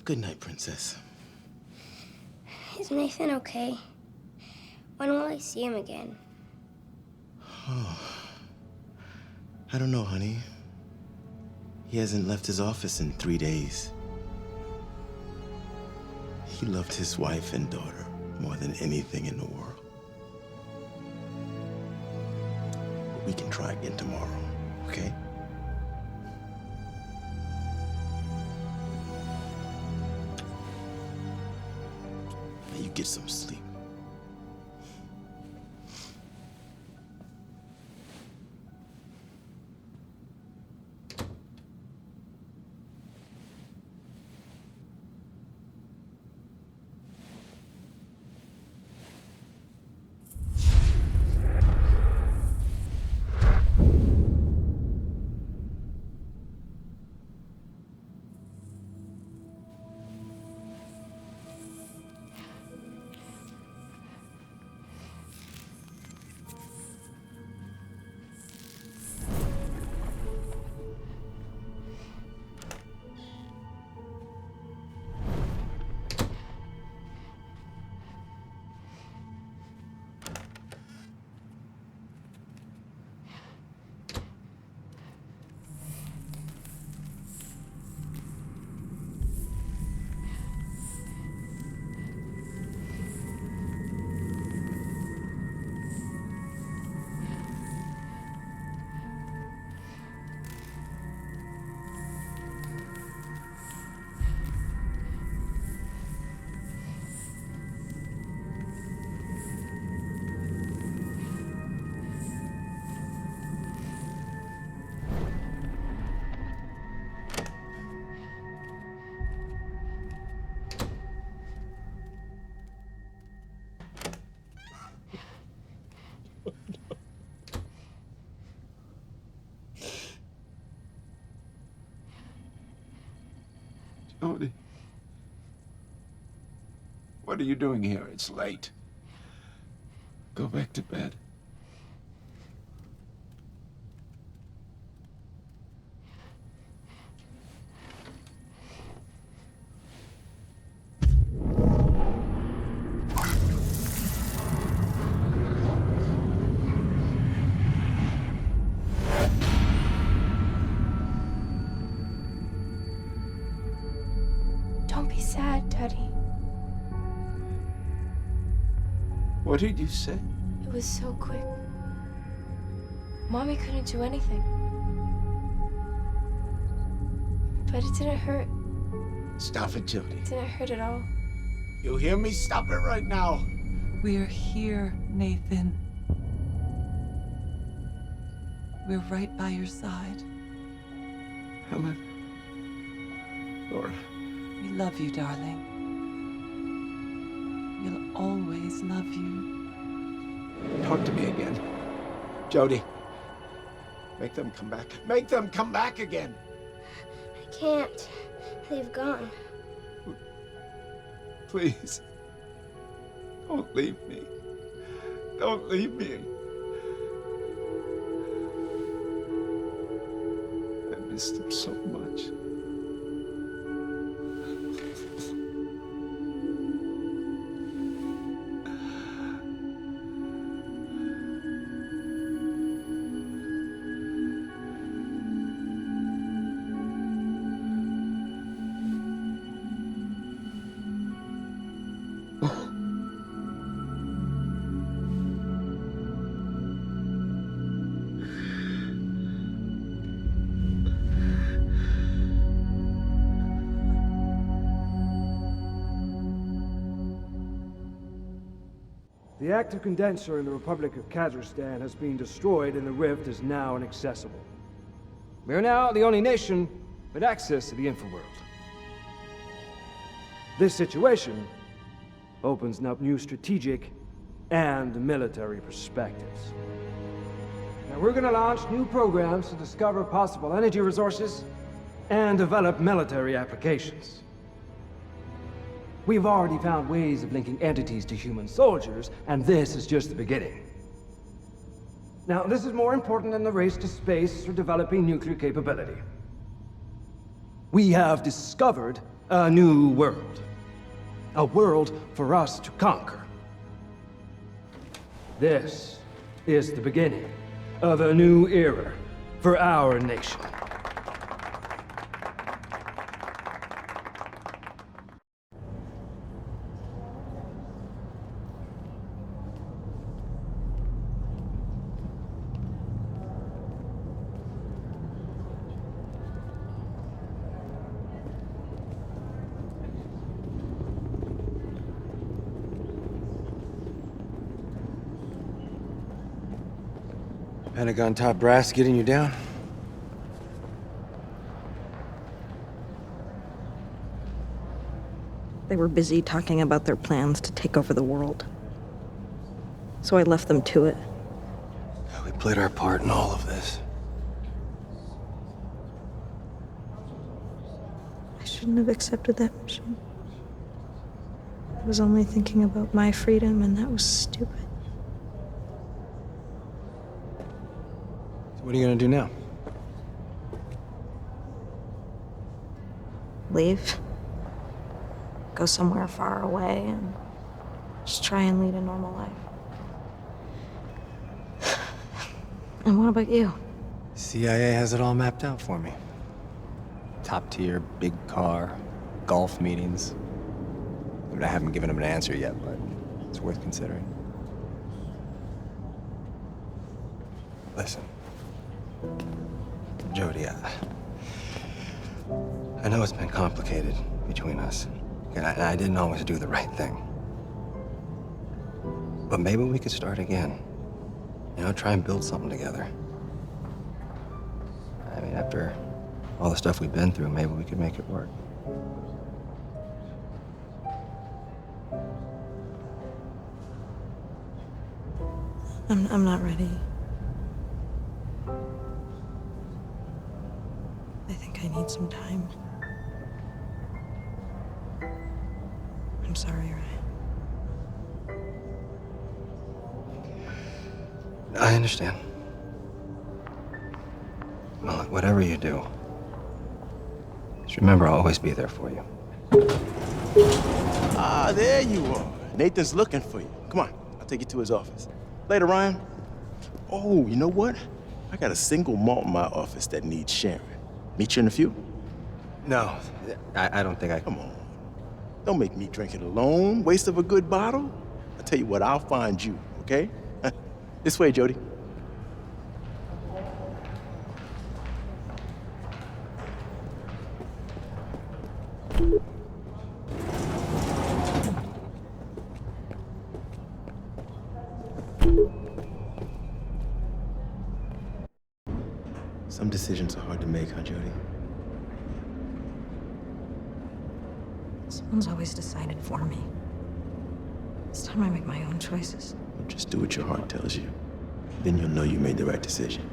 Good night, Princess. Is Nathan okay? When will I see him again? Oh. I don't know, honey. He hasn't left his office in 3 days. He loved his wife and daughter more than anything in the world. But we can try again tomorrow, okay? Now you get some sleep. Jodie. What are you doing here? It's late. Go back to bed. Don't be sad, Daddy. What did you say? It was so quick. Mommy couldn't do anything. But it didn't hurt. Stop it, Jodie. It didn't hurt at all. You hear me? Stop it right now. We're here, Nathan. We're right by your side. Helen. Laura. We love you, darling. We'll always love you. Talk to me again. Jodie. Make them come back. Make them come back again. I can't. They've gone. Please. Don't leave me. Don't leave me. I miss them so much. The active condenser in the Republic of Kazakhstan has been destroyed and the rift is now inaccessible. We are now the only nation with access to the Infraworld. This situation opens up new strategic and military perspectives. Now we're gonna launch new programs to discover possible energy resources and develop military applications. We've already found ways of linking entities to human soldiers, and this is just the beginning. Now, this is more important than the race to space or developing nuclear capability. We have discovered A new world. A world for us to conquer. This is the beginning of a new era for our nation. Pentagon top brass getting you down? They were busy talking about their plans to take over the world. So I left them to it. We played our part in all of this. I shouldn't have accepted that mission. I was only thinking about my freedom, and that was stupid. So what are you gonna do now? Leave. Go somewhere far away and just try and lead a normal life. And what about you? CIA has it all mapped out for me. Top tier, big car, golf meetings. I mean, I haven't given him an answer yet, but it's worth considering. Listen, Jodie, I know it's been complicated between us, and I didn't always do the right thing. But maybe we could start again. You know, try and build something together. I mean, after all the stuff we've been through, maybe we could make it work. I'm not ready. I think I need some time. I'm sorry, Ryan. I understand. Well, look, whatever you do, just remember I'll always be there for you. Ah, there you are. Nathan's looking for you. Come on, I'll take you to his office. Later, Ryan. Oh, you know what? I got a single malt in my office that needs sharing. Meet you in a few? No, I don't think I... Come on. Don't make me drink it alone. Waste of a good bottle. I'll tell you what, I'll find you, okay? This way, Jodie. Some decisions are hard to make, huh, Jodie? Someone's always decided for me. It's time I make my own choices. Just do what your heart tells you. Then you'll know you made the right decision.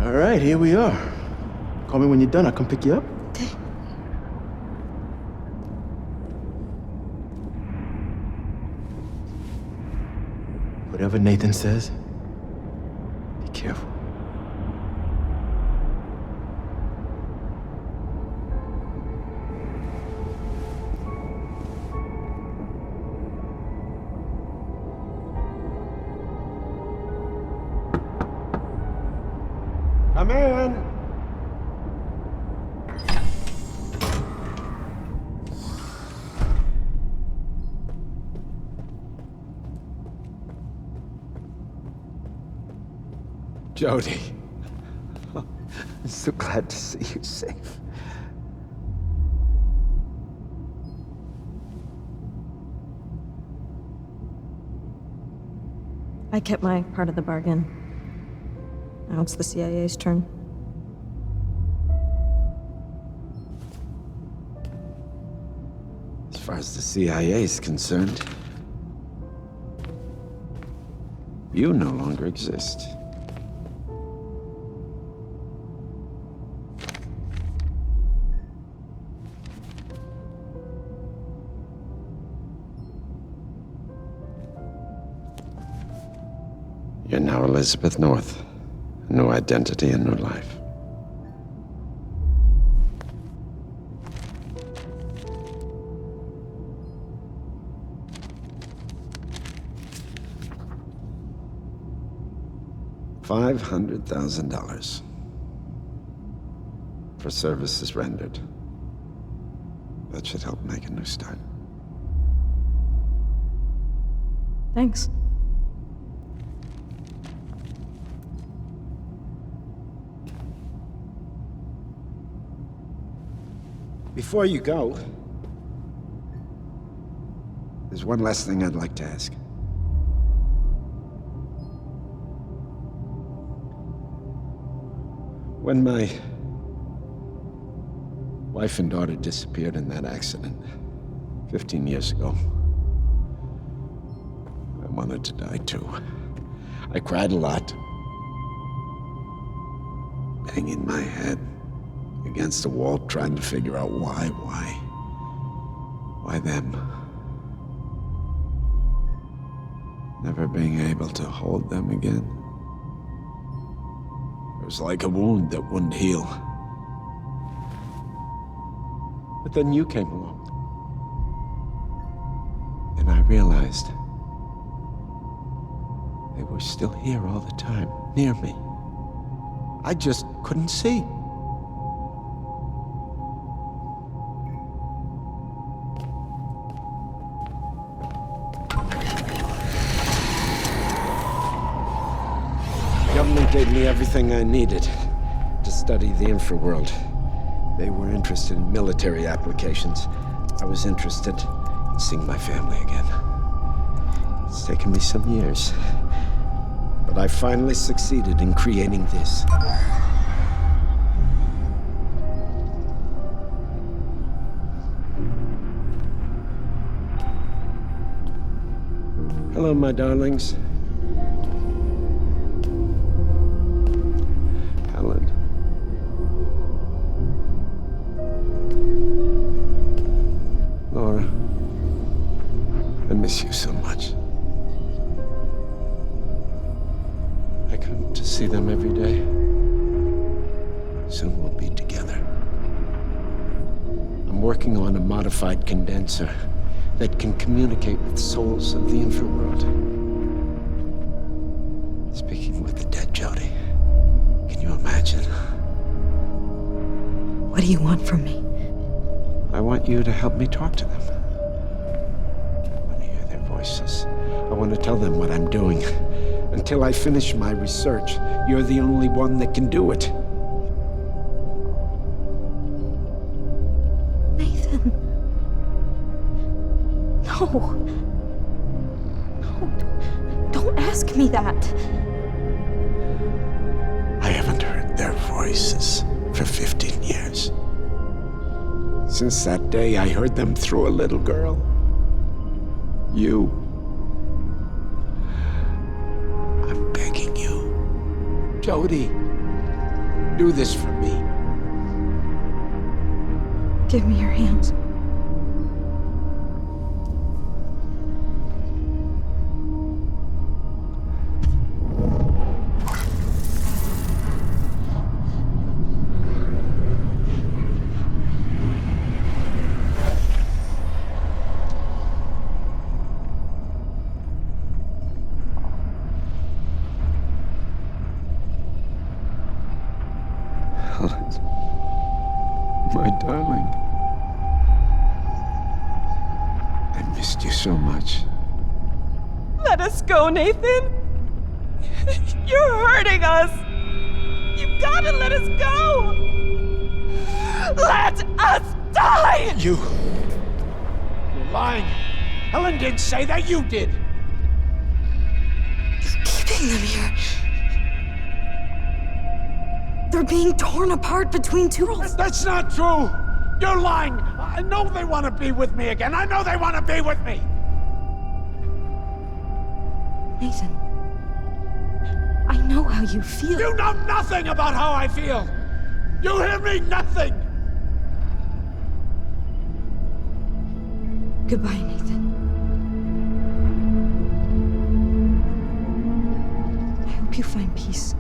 All right, here we are. Call me when you're done. I'll come pick you up. Okay. Whatever Nathan says, be careful. Come in. Jodie. I'm so glad to see you safe. I kept my part of the bargain. Now it's the CIA's turn. far as the CIA is concerned, you no longer exist. You're now Elizabeth North. A new identity, a new life. $500,000 for services rendered. That should help make a new start. Thanks. Before you go, there's one last thing I'd like to ask. When my wife and daughter disappeared in that accident 15 years ago, I wanted to die too. I cried a lot, banging my head against the wall, trying to figure out why them? Never being able to hold them again. It was like a wound that wouldn't heal. But then you came along. And I realized they were still here all the time, near me. I just couldn't see. The government gave me everything I needed to study the infraworld. They were interested in military applications. I was interested in seeing my family again. It's taken me some years, but I finally succeeded in creating this. Hello, my darlings. Helen. Laura. I miss you so much. I come to see them every day. Soon we'll be together. I'm working on a modified condenser that can communicate with souls of the infraworld. Speaking with the dead, Jodie. Can you imagine? What do you want from me? I want you to help me talk to them. I want to hear their voices. I want to tell them what I'm doing. Until I finish my research, you're the only one that can do it. Nathan. No. No. Don't ask me that. I haven't heard their voices for 15 years. Since that day I heard them through a little girl. You. I'm begging you. Jodie, do this for me. Give me your hands. Helen, my darling. I missed you so much. Let us go, Nathan. You're hurting us. You've got to let us go. Let us die! You're lying. Helen didn't say that, you did. You're keeping them here. They're being torn apart between two worlds. That's not true. You're lying! I know they want to be with me again! I know they want to be with me! Nathan, I know how you feel. You know nothing about how I feel! You hear me? Nothing! Goodbye, Nathan. I hope you find peace.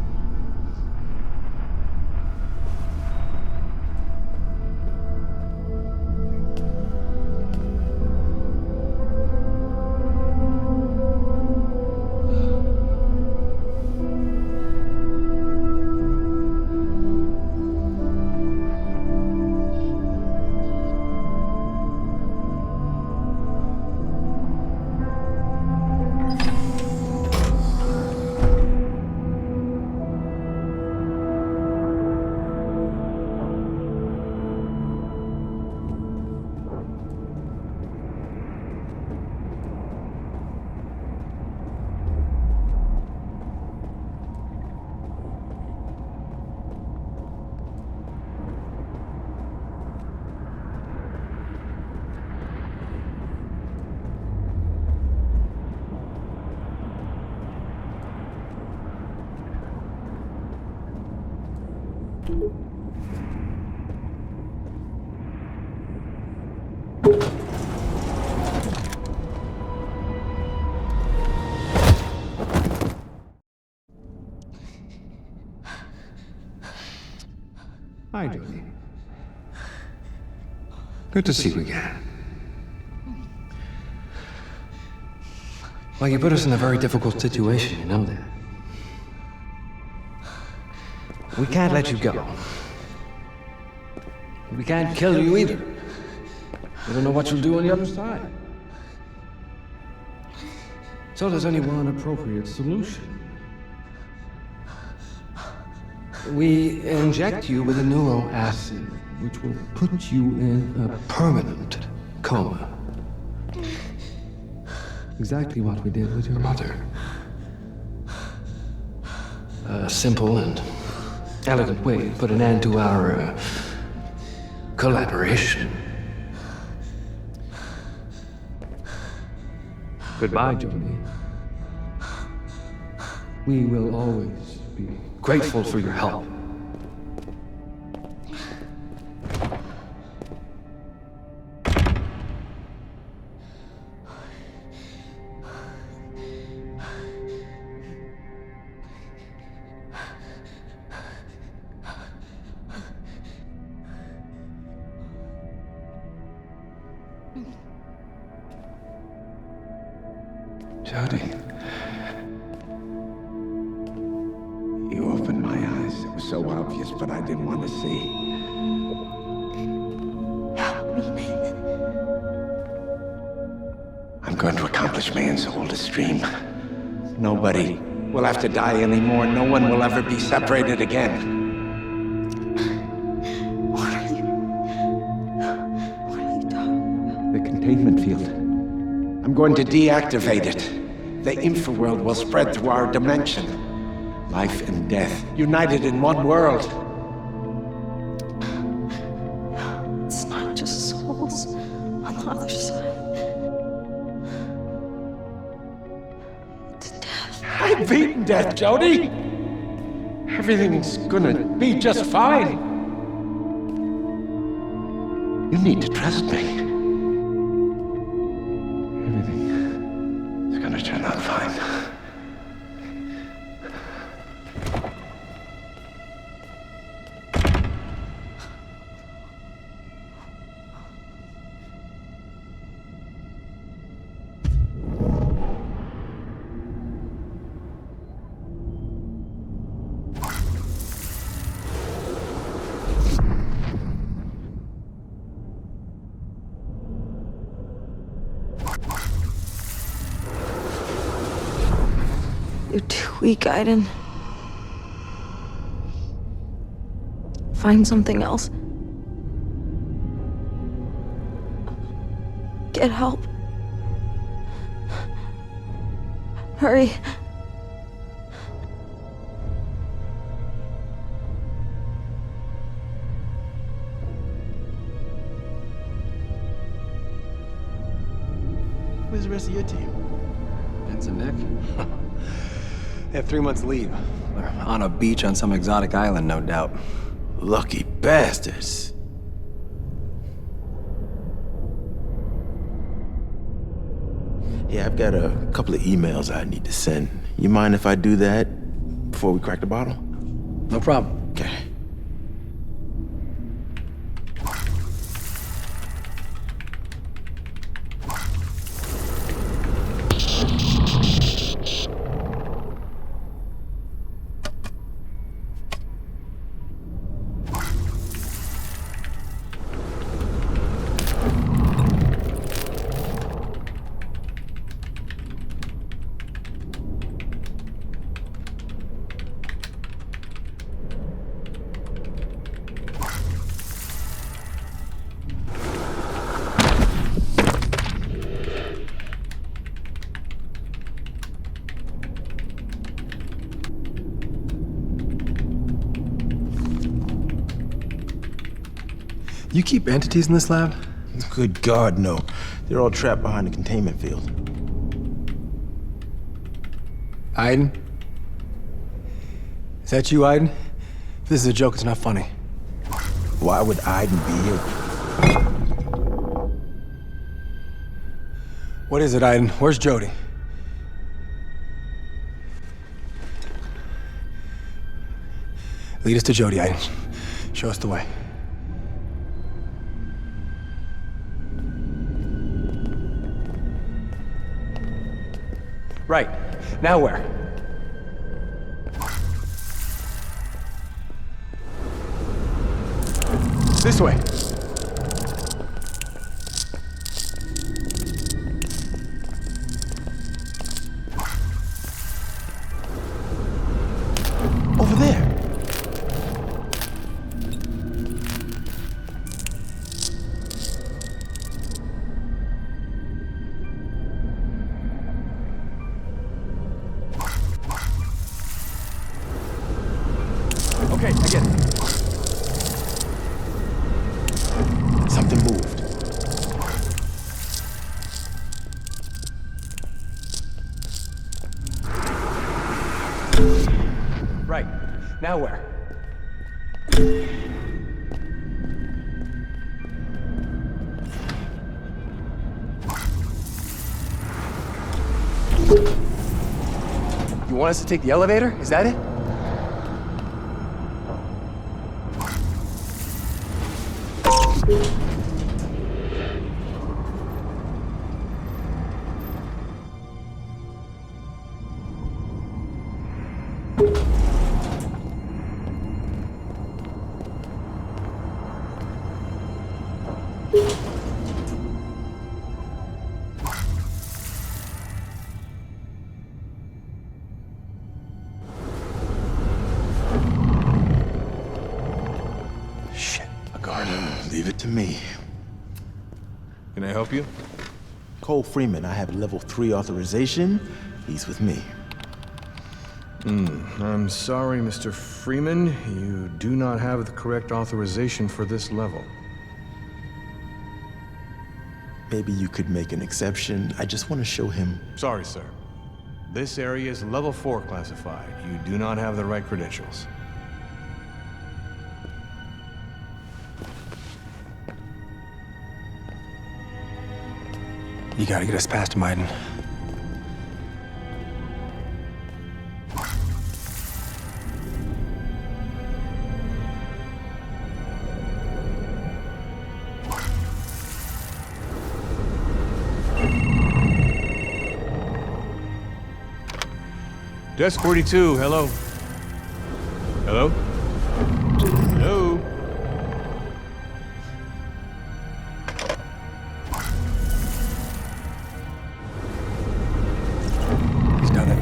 Hi, Jodie. Good to see you again. Well, you put us in a very difficult situation, you know that. We can't let you go. We can't kill you either. We don't know what you'll do on the other side. So there's only one appropriate solution. We inject you with a neuroacid, which will put you in a permanent coma. Exactly what we did with your mother. A simple and elegant way to put an end to our collaboration. Goodbye, Jodie. We will always be grateful for your help. Jodie. You opened my eyes. It was so obvious, but I didn't want to see. Help me, Nathan. I'm going to accomplish man's oldest dream. Nobody will have to die anymore. No one will ever be separated again. What are you talking about? The containment field. I'm going to deactivate it. The Infraworld will spread through our dimension. Life and death, united in one world. It's not just souls on the other side. It's death. I've beaten death, Jodie. Everything's gonna be just fine. You need to trust me. Everything is gonna turn out fine. You're too weak, Aiden. Find something else. Get help. Hurry. Where's the rest of your team? Vince and Nick? They have 3 months leave. They're on a beach on some exotic island, no doubt. Lucky bastards. Yeah, I've got a couple of emails I need to send. You mind if I do that before we crack the bottle? No problem. Okay. You keep entities in this lab? Good God, no. They're all trapped behind the containment field. Aiden? Is that you, Aiden? If this is a joke, it's not funny. Why would Aiden be here? What is it, Aiden? Where's Jody? Lead us to Jody, Aiden. Show us the way. Right. Now where? This way. Over there. Okay, I get it. Something moved. Right. Now where? You want us to take the elevator? Is that it? Shit, a guard. Leave it to me. Can I help you? Cole Freeman, I have level 3 authorization. He's with me. I'm sorry, Mr. Freeman. You do not have the correct authorization for this level. Maybe you could make an exception. I just want to show him. Sorry, sir. This area is level 4 classified. You do not have the right credentials. You gotta get us past him, Aiden. Desk 42, hello. Hello? Hello? He's done it.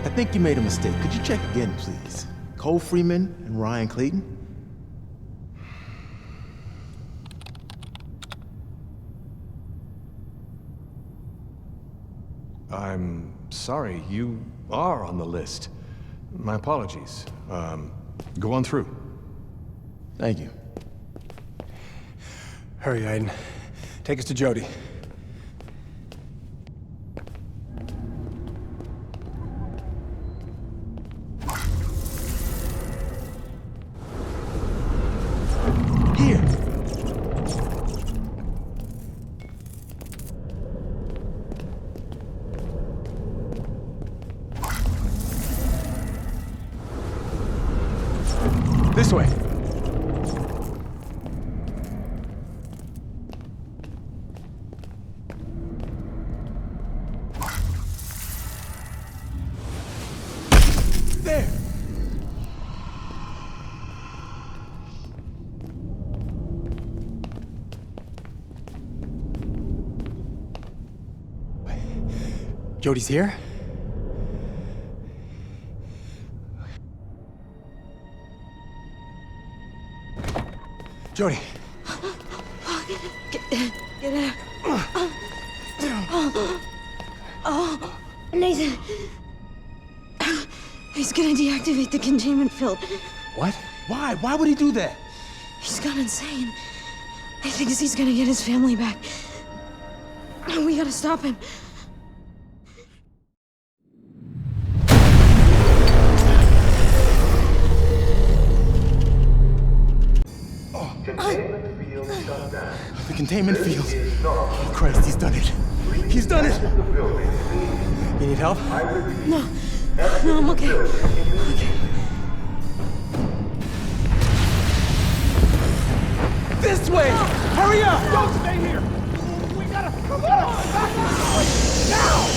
I think you made a mistake. Could you check again, please? Cole Freeman and Ryan Clayton? I'm sorry, you are on the list. My apologies. Go on through. Thank you. Hurry, Aiden. Take us to Jody. Here. This way. There. Jody's here? Jody. Get out. Nathan. He's gonna deactivate the containment field. What? Why? Why would he do that? He's gone insane. He thinks he's gonna get his family back. We gotta stop him. The containment field. Oh, Christ, he's done it. He's done it. You need help? No, I'm okay. This way! Hurry up! Don't stay here! We gotta back up! Now!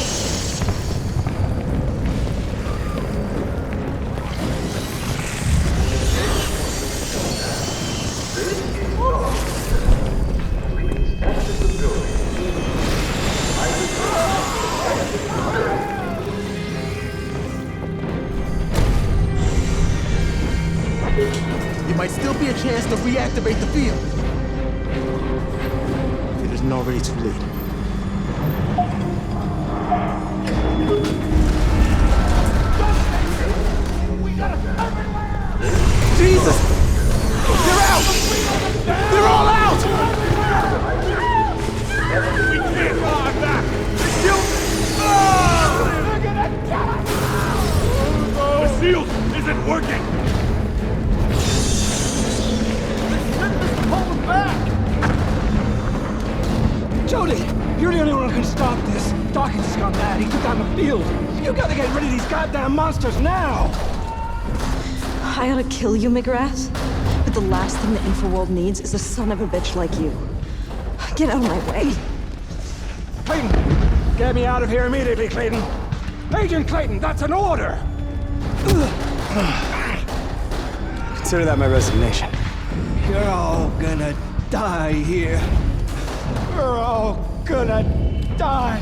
There might still be a chance to reactivate the field. If it isn't already too late. Jesus! They're out! They're all out! We can't run back! They're gonna die! The shield isn't working! Jody, you're the only one who can stop this. Dawkins has gone mad. He took down the field. You gotta get rid of these goddamn monsters now! I ought to kill you, McGrath. But the last thing the Infraworld needs is a son of a bitch like you. Get out of my way. Clayton! Get me out of here immediately, Clayton! Agent Clayton, that's an order! Consider that my resignation. You're all gonna die here. You're all gonna die.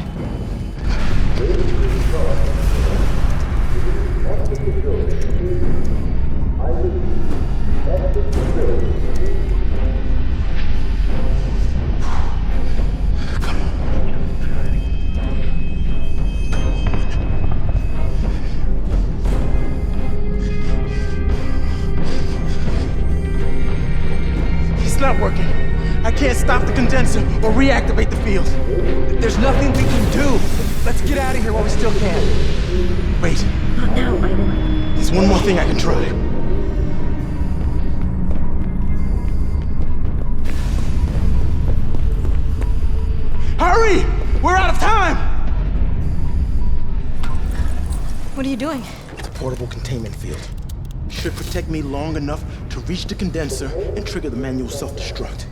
It's not working. I can't stop the condenser or reactivate the field. There's nothing we can do. Let's get out of here while we still can. Wait. Not now, Aiden. There's one more thing I can try. Hurry! We're out of time! What are you doing? It's a portable containment field. Should protect me long enough to reach the condenser and trigger the manual self-destruct.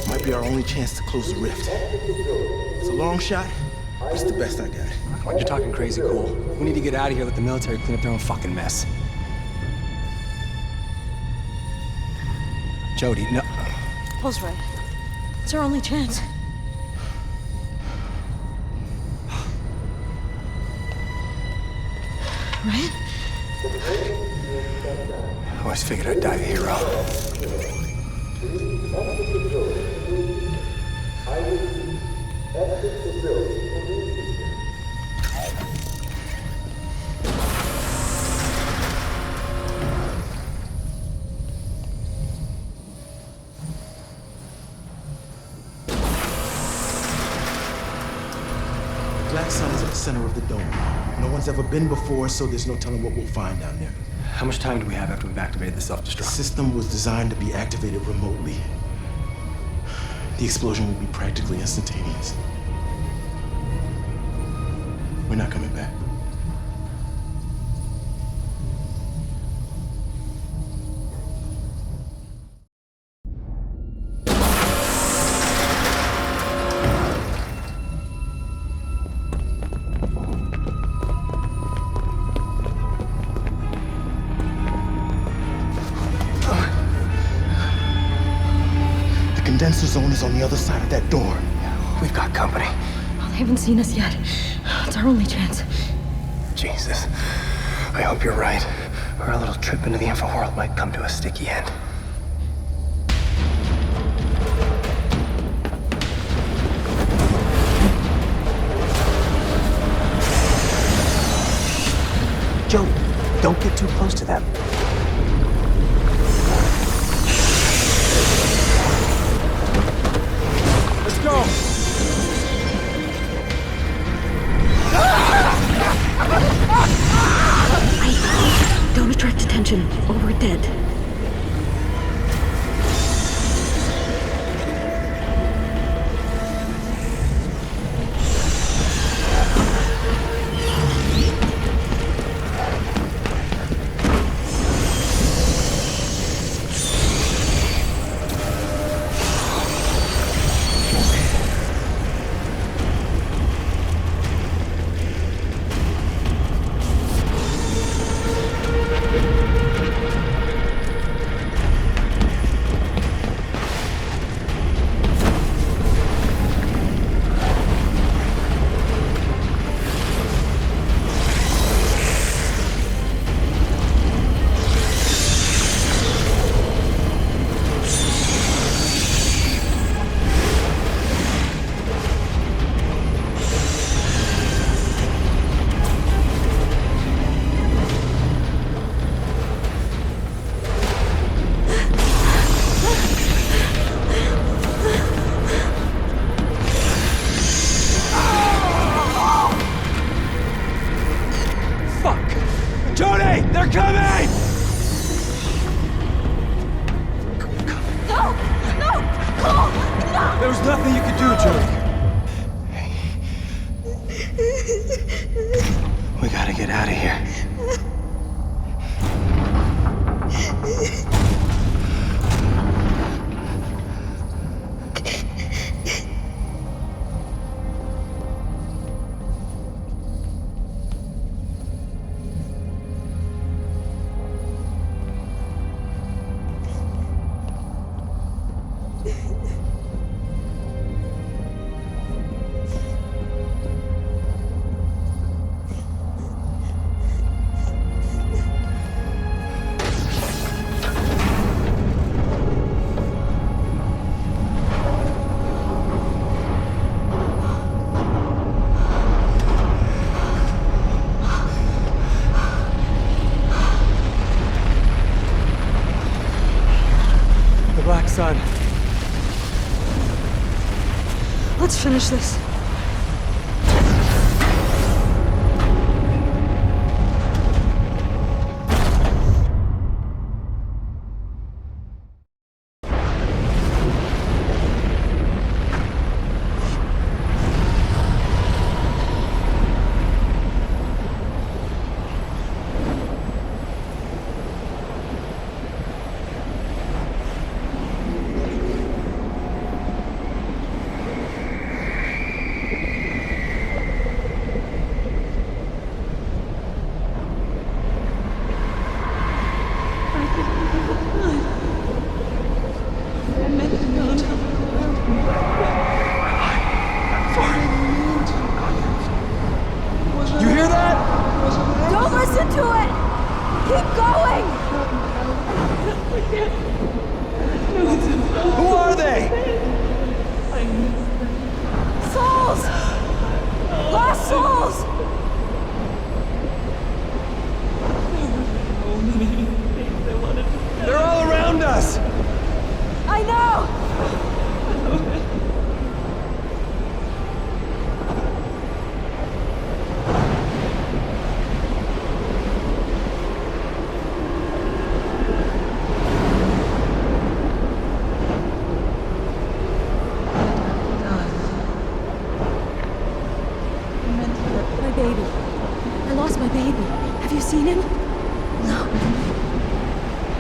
Might be our only chance to close the rift. It's a long shot, but it's the best I got. Come on, you're talking crazy cool. We need to get out of here, let the military clean up their own fucking mess. Jody, no. Paul's right. It's our only chance. Right? I always figured I'd die a hero. center of the dome. No one's ever been before, so there's no telling what we'll find down there. How much time do we have after we've activated the The self-destruct? system was designed to be activated remotely. The explosion will be practically instantaneous. We're not coming back. The condenser zone is on the other side of that door. We've got company. They haven't seen us yet. It's our only chance. Jesus. I hope you're right. Or our little trip into the infraworld might come to a sticky end. Joe, don't get too close to them. Let's go! Don't attract attention, or we're dead. Tony! They're coming! There was nothing you could do, Jody. We gotta get out of here. Black Sun. Let's finish this.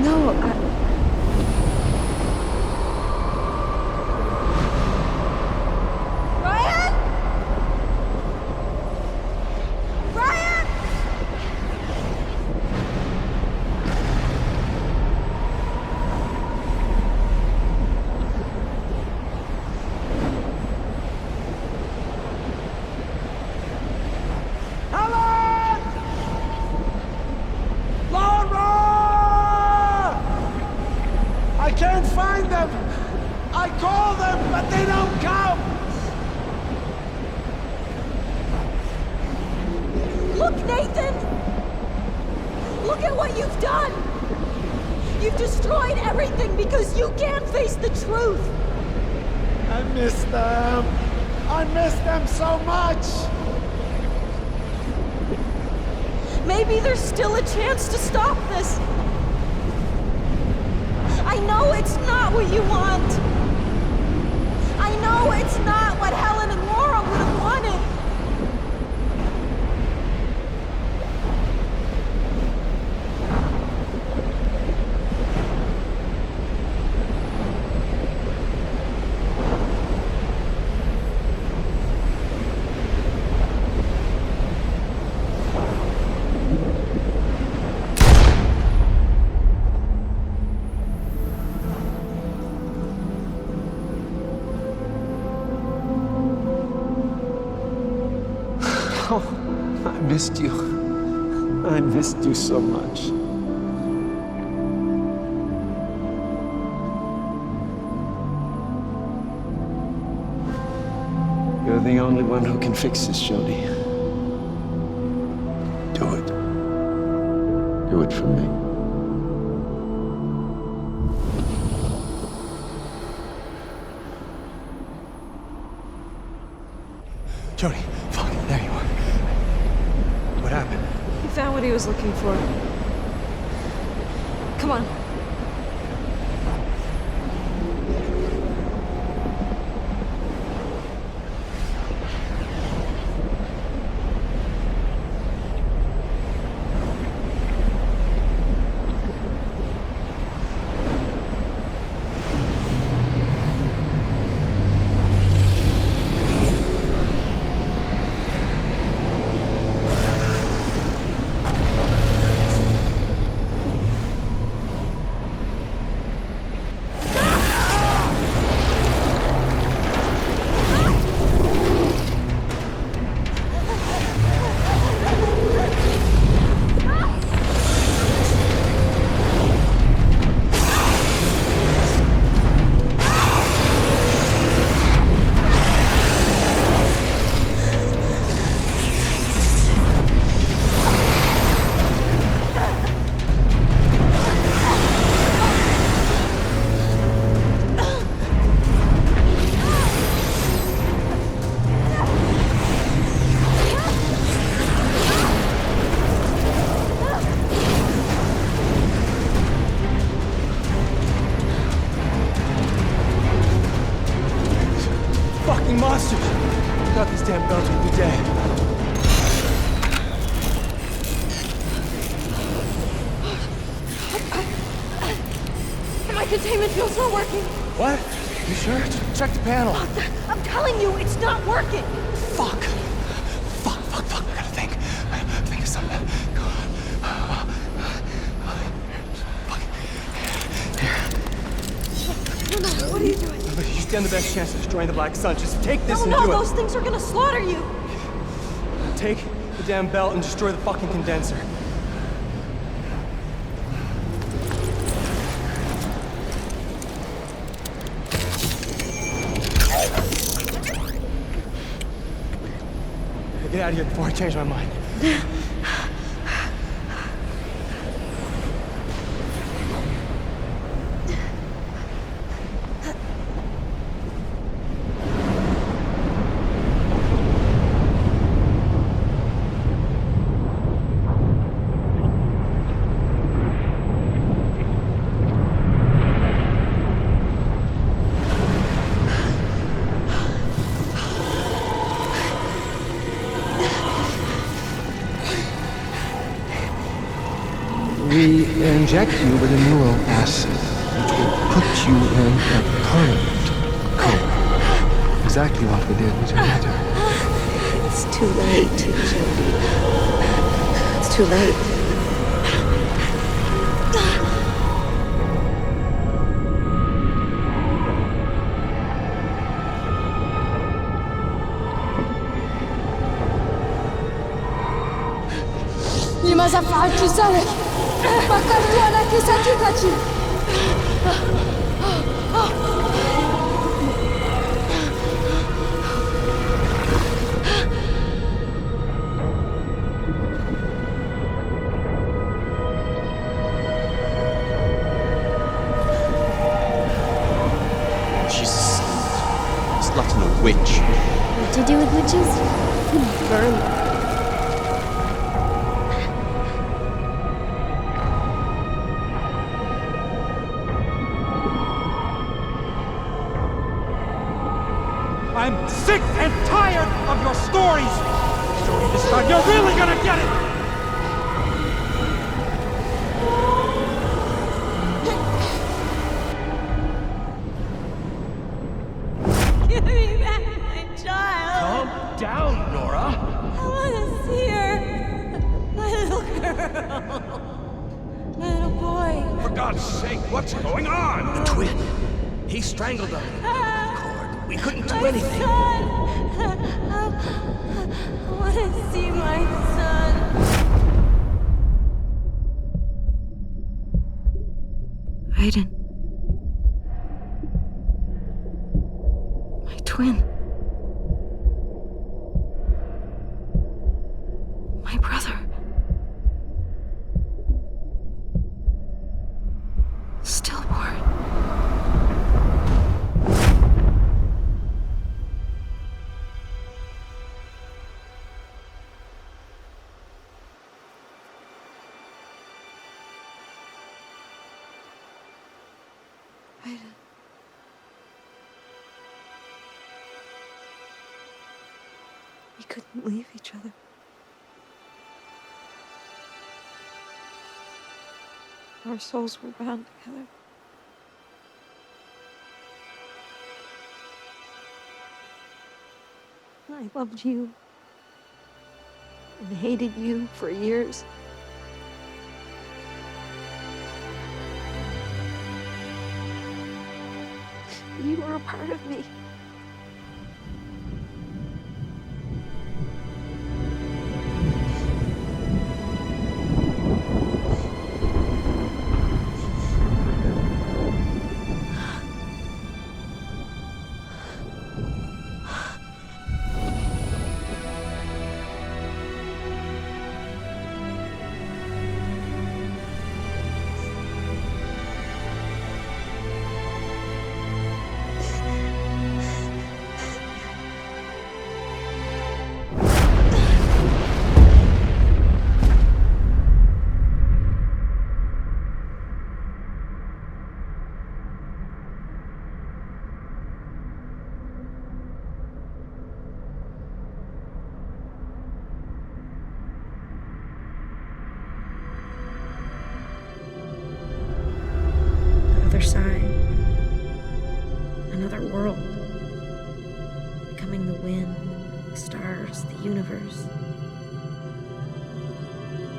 No, Ryan! Ryan! Helen! Laura! I can't find them! I call them, but they don't come! Look, Nathan! Look at what you've done! You've destroyed everything because you can't face the truth! I miss them! I miss them so much! Maybe there's still a chance to stop this. I know it's not what you want. I know it's not what Helen and Laura would have wanted. Oh, I missed you. I missed you so much. You're the only one who can fix this, Jodie. Do it. Do it for me. Jodie, fuck, there you are. What happened? He found what he was looking for. Come on. Monsters! I thought these damn belts would be dead. My containment field's not working. What? You sure? Check the panel. I'm telling you, it's not working. Fuck. Fuck. I gotta think. Think of something. Go on. Fuck. Here. No, what are you doing? You stand the best chance of destroying the Black Sun. Just take this and No, do it. those things are gonna slaughter you. Take the damn belt and destroy the fucking condenser. Get out of here before I change my mind. inject you with a neuroacid, which will put you in a permanent coma. Exactly what we did with your mother. It's too late, Jody. It's too late. لماذا فعلت ذلك؟ فكرت أنك ستبكي. She's slutting a witch. What to do with witches? Burn them. I'm sick and tired of your stories! Jody, this time you're really gonna get it! Give me back my child. Calm down, Nora! I want to see her. My little girl. My little boy. For God's sake, what's going on? The twin. He strangled them. Cord. We couldn't do anything. Son. I want to see my son. Aiden. My twin. My brother. Stillborn. Aiden. We couldn't leave each other. Our souls were bound together. I loved you and hated you for years. You were a part of me. Other side, another world, becoming the wind, the stars, the universe,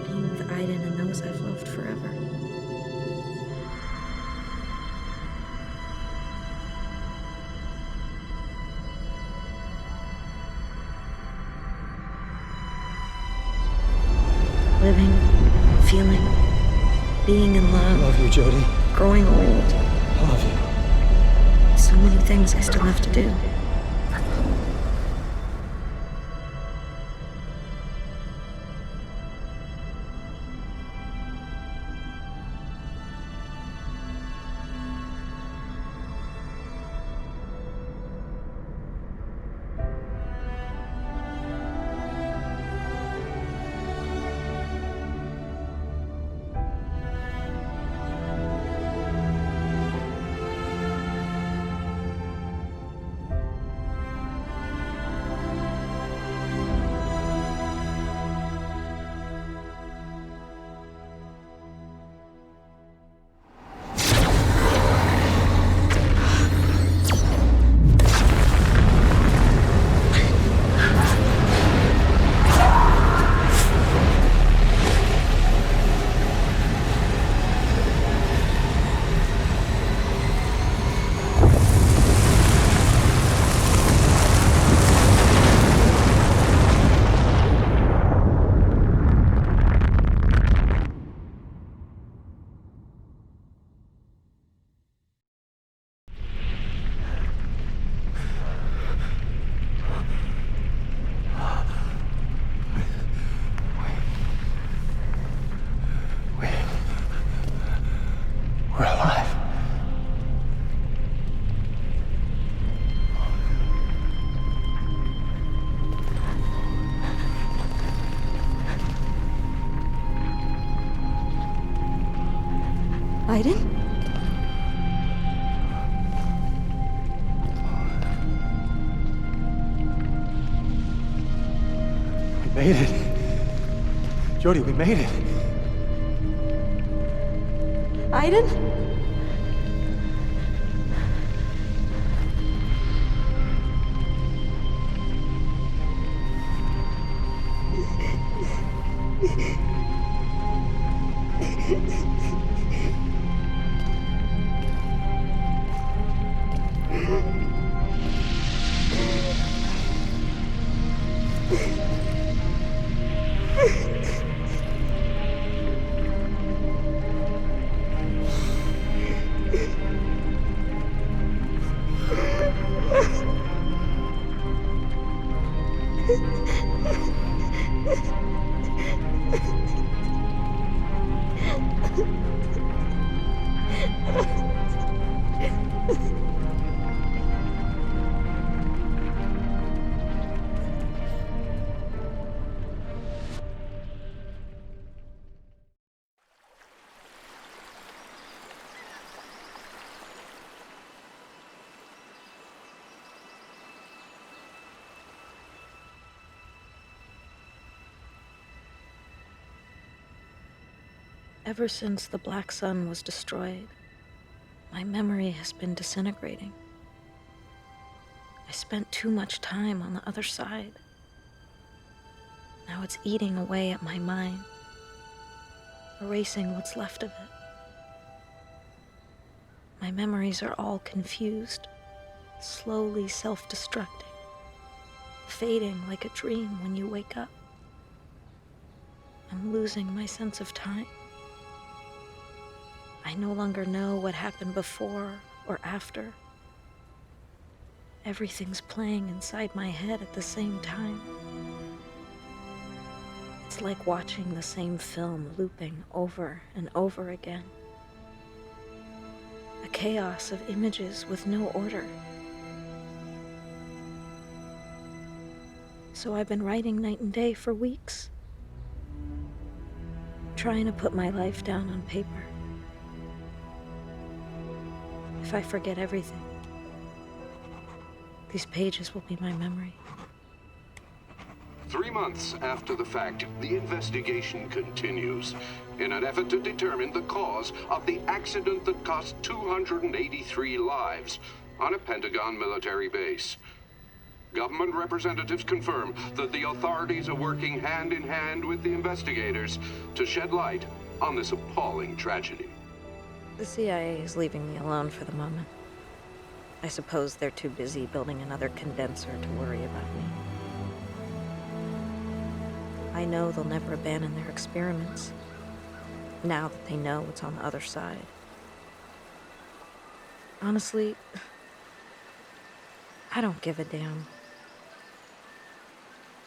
being with Aiden and those I've loved forever. Living, feeling, being in love. I love you, Jody. Growing old. I love you. So many things I still have to do. made it. Jodie, we made it. Aiden? Ever since the Black Sun was destroyed, my memory has been disintegrating. I spent too much time on the other side. Now it's eating away at my mind, erasing what's left of it. My memories are all confused, slowly self-destructing, fading like a dream when you wake up. I'm losing my sense of time. I no longer know what happened before or after. Everything's playing inside my head at the same time. It's like watching the same film looping over and over again. A chaos of images with no order. So I've been writing night and day for weeks, trying to put my life down on paper. If I forget everything, these pages will be my memory. 3 months after the fact, the investigation continues in an effort to determine the cause of the accident that cost 283 lives on a Pentagon military base. Government representatives confirm that the authorities are working hand in hand with the investigators to shed light on this appalling tragedy. The CIA is leaving me alone for the moment. I suppose they're too busy building another condenser to worry about me. I know they'll never abandon their experiments, now that they know what's on the other side. Honestly, I don't give a damn.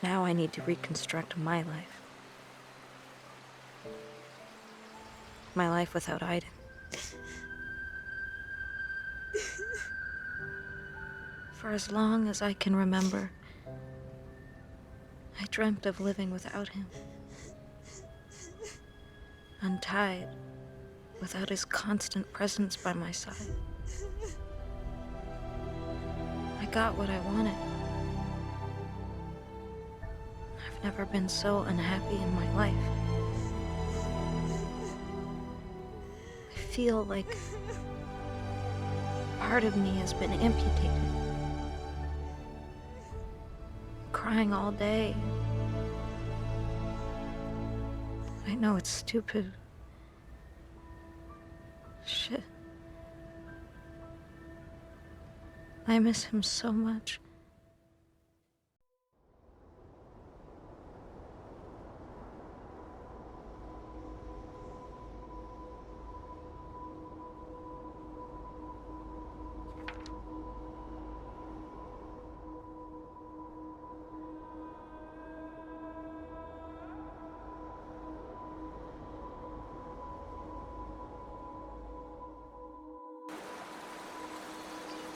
Now I need to reconstruct my life. My life without Aiden. For as long as I can remember, I dreamt of living without him. Untied, without his constant presence by my side. I got what I wanted. I've never been so unhappy in my life. I feel like part of me has been amputated. Crying all day. I know it's stupid. Shit. I miss him so much.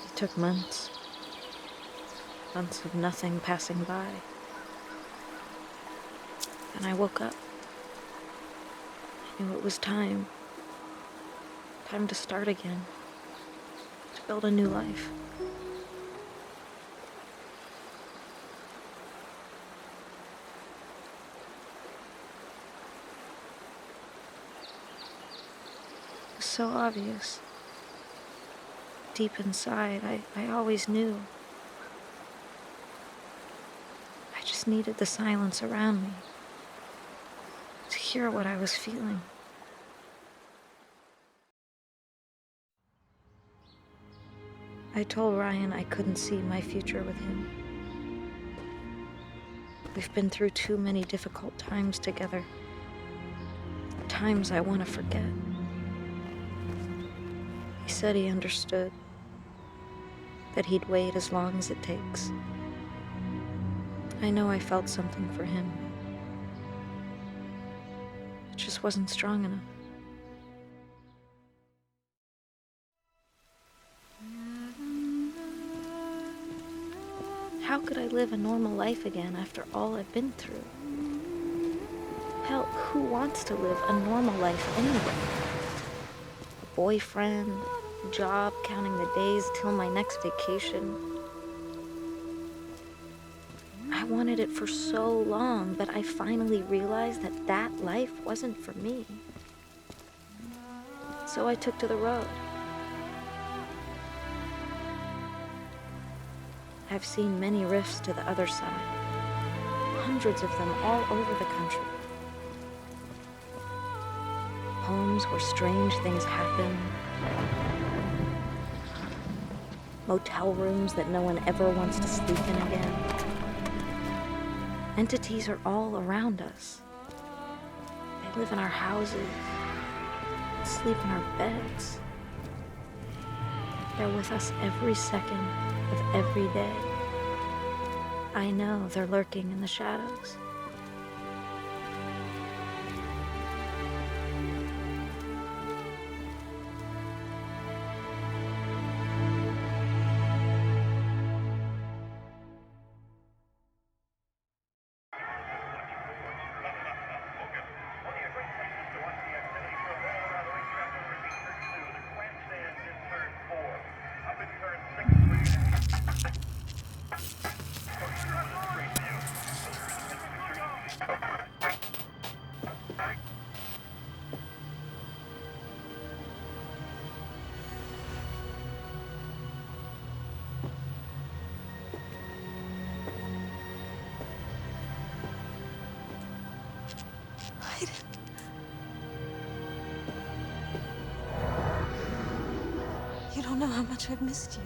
It took months. Months of nothing passing by. Then I woke up. I knew it was time. Time to start again. To build a new life. so obvious. Deep inside, I always knew. I just needed the silence around me to hear what I was feeling. I told Ryan I couldn't see my future with him. We've been through too many difficult times together. Times I want to forget. He said he understood. That he'd wait as long as it takes. I know I felt something for him. It just wasn't strong enough. How could I live a normal life again after all I've been through? Hell, who wants to live a normal life anyway? A boyfriend, a job, counting the days till my next vacation. I wanted it for so long, but I finally realized that that life wasn't for me. So I took to the road. I've seen many rifts to the other side. Hundreds of them all over the country. Homes where strange things happen. Motel rooms that no one ever wants to sleep in again. Entities are all around us. They live in our houses, sleep in our beds. They're with us every second of every day. I know they're lurking in the shadows. You don't know how much I've missed you.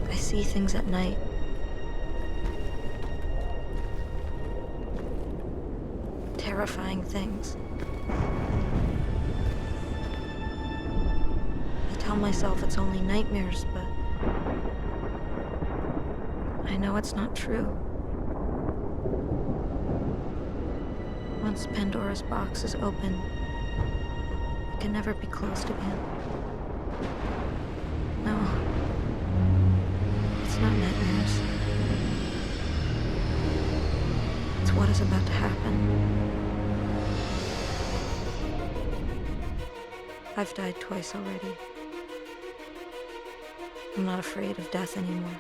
I see things at night. Terrifying things. I tell myself it's only nightmares, but I know it's not true. Once Pandora's box is open, it can never be closed again. No, it's not nightmares. It's what is about to happen. I've died twice already. I'm not afraid of death anymore.